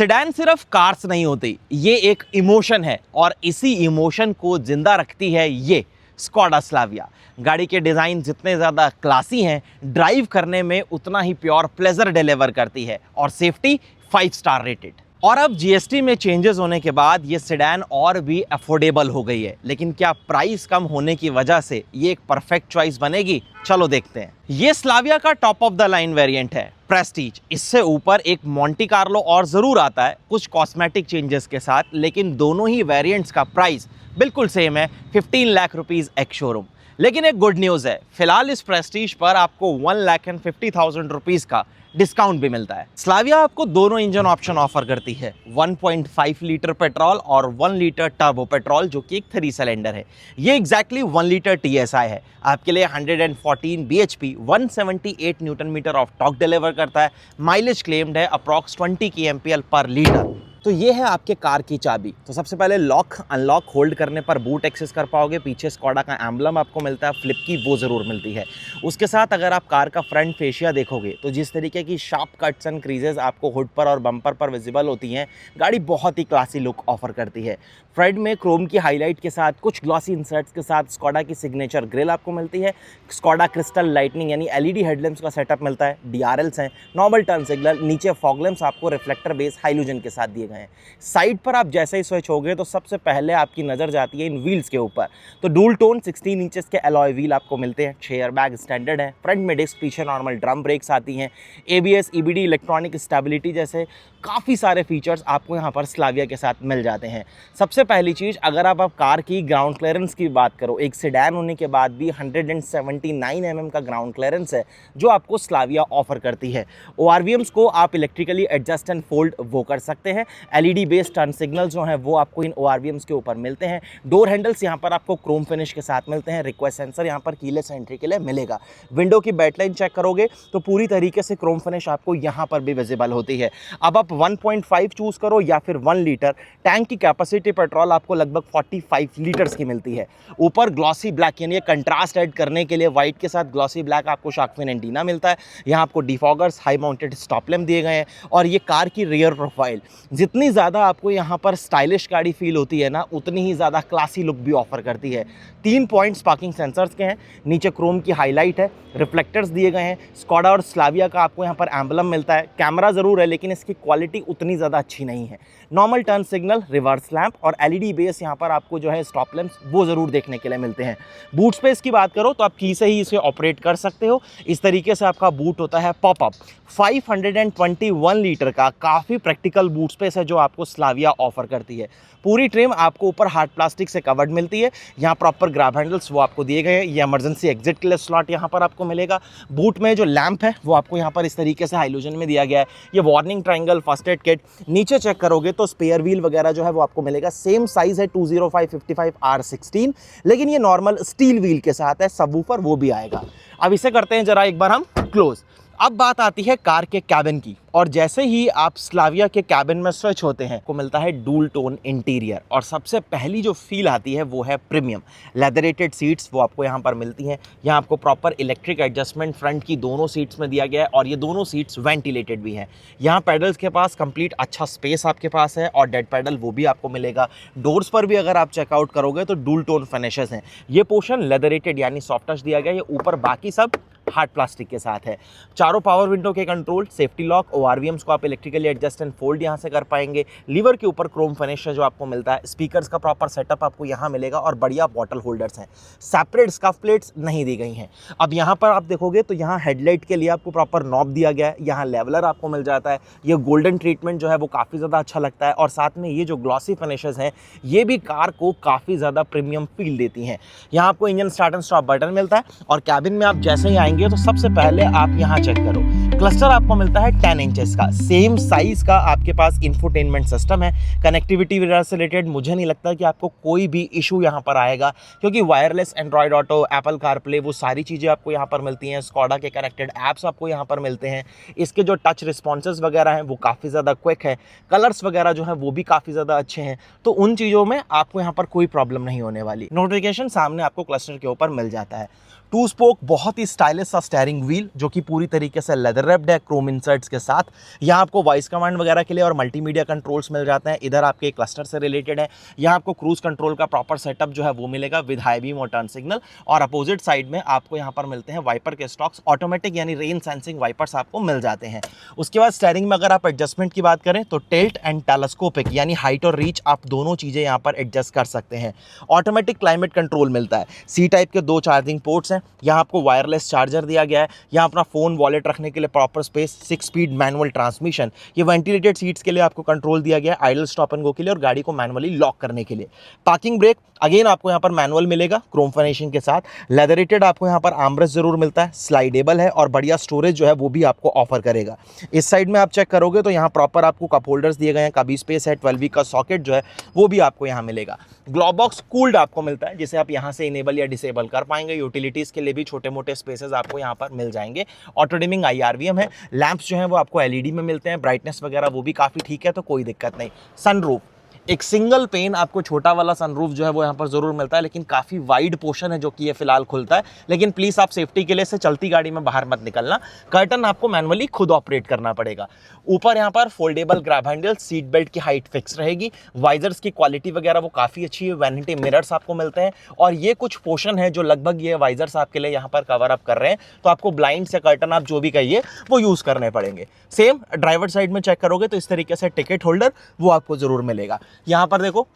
Sedan सिर्फ cars नहीं होती, ये एक इमोशन है और इसी इमोशन को जिंदा रखती है ये स्कोडा स्लाविया। गाड़ी के डिज़ाइन जितने ज़्यादा क्लासी हैं, ड्राइव करने में उतना ही प्योर प्लेजर डिलीवर करती है और सेफ्टी 5 स्टार रेटेड। और अब जीएसटी में चेंजेस होने के बाद ये सेडान और भी अफोर्डेबल हो गई है, लेकिन क्या प्राइस कम होने की वजह से ये एक परफेक्ट चॉइस बनेगी? चलो देखते हैं। ये स्लाविया का top of the line variant है, प्रेस्टीज। इससे ऊपर एक मोंटी कार्लो और ज़रूर आता है कुछ कॉस्मेटिक चेंजेस के साथ, लेकिन दोनों ही वेरिएंट्स का प्राइस बिल्कुल सेम है, 15 लाख रुपीज़ एक्स शोरूम। लेकिन एक गुड न्यूज़ है, फिलहाल इस प्रेस्टीज पर आपको 1,50,000 रुपीज़ का डिस्काउंट भी मिलता है। स्लाविया आपको दोनों इंजन ऑप्शन ऑफर करती है, 1.5 लीटर पेट्रोल और 1 लीटर टर्बो पेट्रोल, जो कि एक 3 सिलेंडर है। ये एग्जैक्टली 1 लीटर TSI है, आपके लिए 114 bhp 178 newton metre of torque deliver करता है। माइलेज क्लेम्ड है अप्रॉक्स 20 kmpl पर लीटर। तो ये है आपके कार की चाबी। तो सबसे पहले लॉक अनलॉक होल्ड करने पर बूट एक्सेस कर पाओगे। पीछे स्कोडा का एम्बलम आपको मिलता है, फ्लिप की वो ज़रूर मिलती है। उसके साथ अगर आप कार का फ्रंट फेशिया देखोगे तो जिस तरीके की शार्प कट्स एंड क्रीजेस आपको हुड पर और बम्पर पर विजिबल होती हैं, गाड़ी बहुत ही क्लासी लुक ऑफर करती है। फ्रंट में क्रोम की हाईलाइट के साथ कुछ ग्लॉसी इंसर्ट्स के साथ स्कोडा की सिग्नेचर ग्रिल आपको मिलती है। स्कोडा क्रिस्टल लाइटनिंग यानी LED हेडलैम्प्स का सेटअप मिलता है। DRLs हैं, नॉर्मल टर्न सिग्नल, नीचे फॉग लैम्प्स आपको रिफ्लेक्टर बेस हाइलोजन के साथ दिए गए हैं। साइड पर आप जैसे ही स्विच होगे तो सबसे पहले आपकी नज़र जाती है इन व्हील्स के ऊपर। तो डुअल टोन 16 इंचेस के अलॉय व्हील आपको मिलते हैं। 6 एयरबैग स्टैंडर्ड है। फ्रंट में डिस्क, पीछे नॉर्मल ड्रम ब्रेक्स आती हैं। ABS, EBD, इलेक्ट्रॉनिक स्टेबिलिटी जैसे काफ़ी सारे फीचर्स आपको यहाँ पर स्लाविया के साथ मिल जाते हैं। सबसे पहली चीज़, अगर आप कार की ग्राउंड क्लियरेंस की बात करो, एक सेडान होने के बाद भी 179 mm का ग्राउंड क्लियरेंस है जो आपको स्लाविया ऑफर करती है। ORVMs को आप इलेक्ट्रिकली एडजस्ट एंड फोल्ड वो कर सकते हैं। LED बेस्ड टर्न सिग्नल जो हैं वो आपको इन ORVMs के ऊपर मिलते हैं। डोर हैंडल्स यहाँ पर आपको क्रोम फिनिश के साथ मिलते हैं। रिक्वेस्ट सेंसर यहाँ पर कीलेस एंट्री के लिए मिलेगा। विंडो की बैटलाइन चेक करोगे तो पूरी तरीके से क्रोम फिनिश आपको यहाँ पर भी विजिबल होती है। अब आप 1.5 चूज करो या फिर 1 लीटर। टैंक की कैपेसिटी पेट्रोल आपको लगभग 45 लीटर्स की मिलती है। ऊपर ग्लॉसी ब्लैक यानी कंट्रास्ट ऐड करने के लिए व्हाइट के साथ ग्लॉसी ब्लैक आपको शार्क फिन एंटीना मिलता है। यहाँ आपको defoggers, high mounted stop lamp दिए गए हैं। और ये कार की रियर प्रोफाइल जितनी ज़्यादा आपको यहाँ पर स्टाइलिश गाड़ी फील होती है ना, उतनी ही ज़्यादा क्लासी लुक भी ऑफर करती है। 3 पॉइंट्स पार्किंग सेंसर्स के हैं। नीचे क्रोम की हाईलाइट है, रिफ्लेक्टर्स दिए गए हैं। स्कोडा और स्लाविया का आपको यहाँ पर एम्बलम मिलता है। कैमरा ज़रूर है लेकिन इसकी क्वालिटी उतनी ज़्यादा अच्छी नहीं है। Normal turn signal, reverse lamp और LED बेस यहाँ पर आपको जो है स्टॉप लैंप्स वो ज़रूर देखने के लिए मिलते हैं। बूट स्पेस की बात करो तो आप की से ही इसे ऑपरेट कर सकते हो। इस तरीके से आपका बूट होता है पॉपअप। 521 लीटर का काफ़ी प्रैक्टिकल बूट स्पेस है जो आपको स्लाविया ऑफर करती है। पूरी ट्रिम आपको ऊपर हार्ड प्लास्टिक से कवर्ड मिलती है। यहाँ प्रॉपर ग्रैब हैंडल्स वो आपको दिए गए हैं। ये इमरजेंसी एग्जिट के लिए स्लॉट यहाँ पर आपको मिलेगा। बूट में जो लैंप है वो आपको यहाँ पर इस तरीके से हाइलोजन में दिया गया है। ये warning triangle, first aid kit. नीचे चेक करोगे तो स्पेयर व्हील वगैरह जो है वो आपको मिलेगा। सेम साइज है 205/55 R16, लेकिन ये नॉर्मल स्टील व्हील के साथ है। सबवूफर वो भी आएगा। अब इसे करते हैं जरा एक बार हम क्लोज। अब बात आती है कार के कैबिन की, और जैसे ही आप स्लाविया के कैबिन में स्विच होते हैं को मिलता है डुअल टोन इंटीरियर। और सबसे पहली जो फील आती है वो है प्रीमियम। लेदरेटेड सीट्स वो आपको यहाँ पर मिलती हैं। यहाँ आपको प्रॉपर इलेक्ट्रिक एडजस्टमेंट फ्रंट की दोनों सीट्स में दिया गया है और ये दोनों सीट्स वेंटिलेटेड भी हैं। यहाँ पैडल्स के पास कंप्लीट अच्छा स्पेस आपके पास है और डेड पैडल वो भी आपको मिलेगा। डोर्स पर भी अगर आप चेकआउट करोगे तो डुअल टोन फिनिशेस हैं। ये पोर्शन लेदरेटेड यानी सॉफ्ट टच दिया गया है। ये ऊपर बाकी सब हार्ड प्लास्टिक के साथ है। चारों पावर विंडो के कंट्रोल, सेफ्टी लॉक, ORVMs को आप इलेक्ट्रिकली एडजस्ट एंड फोल्ड यहाँ से कर पाएंगे। लीवर के ऊपर क्रोम फिनिश है जो आपको मिलता है। स्पीकर्स का प्रॉपर सेटअप आपको यहाँ मिलेगा और बढ़िया बॉटल होल्डर्स हैं। सेपरेट स्कफ प्लेट्स नहीं दी गई हैं। अब यहाँ पर आप देखोगे तो यहाँ हेडलाइट के लिए आपको प्रॉपर नॉब दिया गया है। यहाँ लेवलर आपको मिल जाता है। ये गोल्डन ट्रीटमेंट जो है वो काफ़ी ज़्यादा अच्छा लगता है और साथ में ये जो ग्लॉसी फिनिशेस हैं ये भी कार को काफ़ी ज़्यादा प्रीमियम फील देती हैं। यहाँ आपको engine start and stop button मिलता है और कैबिन में आप जैसे ही आएंगे तो सबसे पहले आप यहाँ चेक करो, क्लस्टर आपको मिलता है 10 इंचेस का। सेम साइज का आपके पास इंफोटेनमेंट सिस्टम है। कनेक्टिविटी वगैरह से रिलेटेड मुझे नहीं लगता कि आपको कोई भी इशू यहाँ पर आएगा, क्योंकि wireless Android auto, Apple CarPlay वो सारी चीज़ें आपको यहाँ पर मिलती हैं। स्कोडा के कनेक्टेड ऐप्स आपको यहाँ पर मिलते हैं। इसके जो टच रिस्पॉन्सेज वगैरह हैं वो काफ़ी ज़्यादा क्विक है। कलर्स वगैरह जो हैं वो भी काफ़ी ज़्यादा अच्छे हैं। तो उन चीज़ों में आपको यहाँ पर कोई प्रॉब्लम नहीं होने वाली। नोटिफिकेशन सामने आपको क्लस्टर के ऊपर मिल जाता है। 2 स्पोक बहुत ही स्टाइलिश सा स्टीयरिंग व्हील जो कि पूरी तरीके से लेदर स्ट्रैप्ड है क्रोम इंसर्ट्स के साथ। यहाँ आपको वॉइस कमांड वगैरह के लिए और मल्टीमीडिया कंट्रोल्स मिल जाते हैं। इधर आपके क्लस्टर से रिलेटेड है। यहाँ आपको क्रूज कंट्रोल का प्रॉपर सेटअप जो है वो मिलेगा विद हाई बीम और टर्न सिग्नल। और अपोजिट साइड में आपको यहाँ पर मिलते हैं वाइपर के स्टॉक्स, ऑटोमेटिक यानी रेन सेंसिंग वाइपर्स आपको मिल जाते हैं। उसके बाद स्टीयरिंग में अगर आप एडजस्टमेंट की बात करें तो टिल्ट एंड टेलीस्कोपिक यानी हाइट और रीच आप दोनों चीज़ें यहाँ पर एडजस्ट कर सकते हैं। ऑटोमेटिक क्लाइमेट कंट्रोल मिलता है। सी टाइप के 2 चार्जिंग पोर्ट्स हैं। यहाँ आपको वायरलेस चार्जर दिया गया है। यहाँ अपना फ़ोन वॉलेट रखने के लिए proper space, 6 speed manual transmission, ये वेंटिलेटेड सीट्स के लिए आपको कंट्रोल दिया गया है, आइडल स्टॉप एंड गो के लिए और गाड़ी को मैनुअली लॉक करने के लिए। पार्किंग ब्रेक अगेन आपको यहाँ पर मैनुअल मिलेगा क्रोम फिनिशिंग के साथ। लेदरेटेड आपको यहाँ पर आर्मरेस्ट जरूर मिलता है, स्लाइडेबल है और बढ़िया स्टोरेज जो है वो भी आपको ऑफर करेगा। इस साइड में आप चेक करोगे तो यहाँ प्रॉपर आपको कप होल्डर्स दिए गए हैं, काफ़ी स्पेस है, 12V का सॉकेट जो है वो भी आपको यहाँ मिलेगा। ग्लोव बॉक्स कूल्ड आपको मिलता है, जिसे आप यहाँ से इनेबल या डिसेबल कर पाएंगे। यूटिलिटीज़ के लिए भी छोटे मोटे स्पेसेस आपको यहाँ पर मिल जाएंगे। ऑटो डिमिंग IRVM है। लैंप्स जो हैं वो आपको LED में मिलते हैं, ब्राइटनेस वगैरह वो भी काफ़ी ठीक है, तो कोई दिक्कत नहीं। सनरूफ, एक सिंगल पेन आपको छोटा वाला सनरूफ जो है वो यहाँ पर जरूर मिलता है, लेकिन काफ़ी वाइड पोर्शन है जो कि ये फिलहाल खुलता है। लेकिन प्लीज़ आप सेफ्टी के लिए से चलती गाड़ी में बाहर मत निकलना। कर्टन आपको मैनुअली खुद ऑपरेट करना पड़ेगा। ऊपर यहाँ पर foldable grab handle, seat belt की हाइट फिक्स रहेगी। वाइजर्स की क्वालिटी वगैरह वो काफ़ी अच्छी है। वैनिटी मिरर्स आपको मिलते हैं और ये कुछ पोर्शन है जो लगभग ये वाइजर्स आपके लिए यहाँ पर कवर अप कर रहे हैं, तो आपको ब्लाइंड्स या कर्टन आप जो भी कहिए वो यूज़ करने पड़ेंगे। सेम ड्राइवर साइड में चेक करोगे तो इस तरीके से टिकट होल्डर वो आपको ज़रूर मिलेगा। यहाँ पर देखो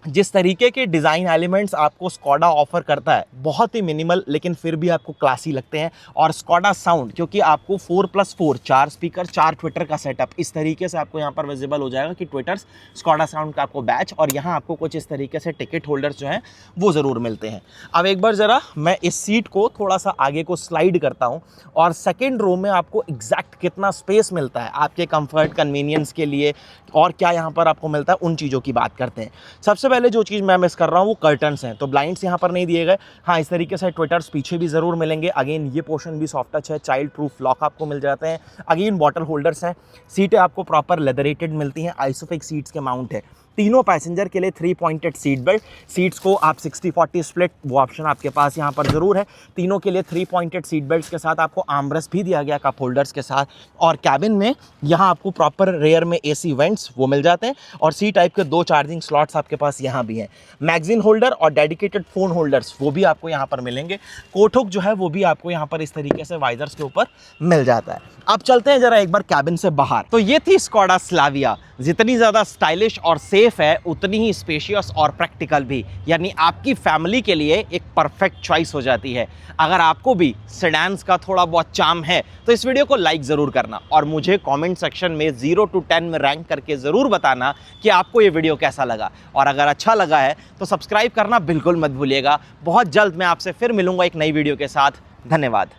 जिस तरीके के डिज़ाइन एलिमेंट्स आपको स्कोडा ऑफर करता है, बहुत ही मिनिमल लेकिन फिर भी आपको क्लासी लगते हैं। और स्कोडा साउंड, क्योंकि आपको 4+4 4 स्पीकर 4 ट्विटर का सेटअप इस तरीके से आपको यहाँ पर विजिबल हो जाएगा कि ट्विटर्स स्कोडा साउंड का आपको बैच, और यहाँ आपको कुछ इस तरीके से टिकट होल्डर्स जो हैं वो ज़रूर मिलते हैं। अब एक बार ज़रा मैं इस सीट को थोड़ा सा आगे को स्लाइड करता हूँ और सेकेंड रो में आपको एग्जैक्ट कितना स्पेस मिलता है आपके कंफर्ट कन्वीनियंस के लिए और क्या यहाँ पर आपको मिलता है, उन चीज़ों की बात करते हैं। सबसे पहले जो चीज़ मैं मिस कर रहा हूँ वो कर्टन्स हैं, तो ब्लाइंड्स यहाँ पर नहीं दिए गए। हाँ, इस तरीके से ट्विटर्स पीछे भी ज़रूर मिलेंगे। अगेन ये पोर्शन भी सॉफ्ट टच है, चाइल्ड प्रूफ लॉक आपको मिल जाते हैं। अगेन बॉटल होल्डर्स हैं। सीटें आपको प्रॉपर लेदरेटेड मिलती हैं, आइसोफिक सीट्स के माउंट है। तीनों पैसेंजर के लिए 3 पॉइंटेड सीट बेल्ट। सीट्स को आप 60-40 स्प्लिट, वो ऑप्शन आपके पास यहाँ पर ज़रूर है। तीनों के लिए 3 पॉइंटेड सीट बेल्ट्स के साथ आपको आर्मरेस्ट भी दिया गया कप होल्डर्स के साथ। और कैबिन में यहाँ आपको प्रॉपर रेयर में AC वेंट्स वो मिल जाते हैं और C टाइप के 2 चार्जिंग स्लॉट्स आपके पास यहाँ भी हैं। मैगजीन होल्डर और डेडिकेटेड फ़ोन होल्डर्स वो भी आपको यहाँ पर मिलेंगे। कोट हुक जो है वो भी आपको यहाँ पर इस तरीके से वाइजर्स के ऊपर मिल जाता है। अब चलते हैं जरा एक बार कैबिन से बाहर। तो ये थी स्कोडा स्लाविया। जितनी ज़्यादा स्टाइलिश और सेफ है उतनी ही स्पेशियस और प्रैक्टिकल भी, यानी आपकी फैमिली के लिए एक परफेक्ट चॉइस हो जाती है। अगर आपको भी सेडान्स का थोड़ा बहुत चार्म है तो इस वीडियो को लाइक ज़रूर करना और मुझे कमेंट सेक्शन में 0 to 10 में रैंक करके ज़रूर बताना कि आपको ये वीडियो कैसा लगा। और अगर अच्छा लगा है तो सब्सक्राइब करना बिल्कुल मत भूलिएगा। बहुत जल्द मैं आपसे फिर मिलूंगा एक नई वीडियो के साथ। धन्यवाद।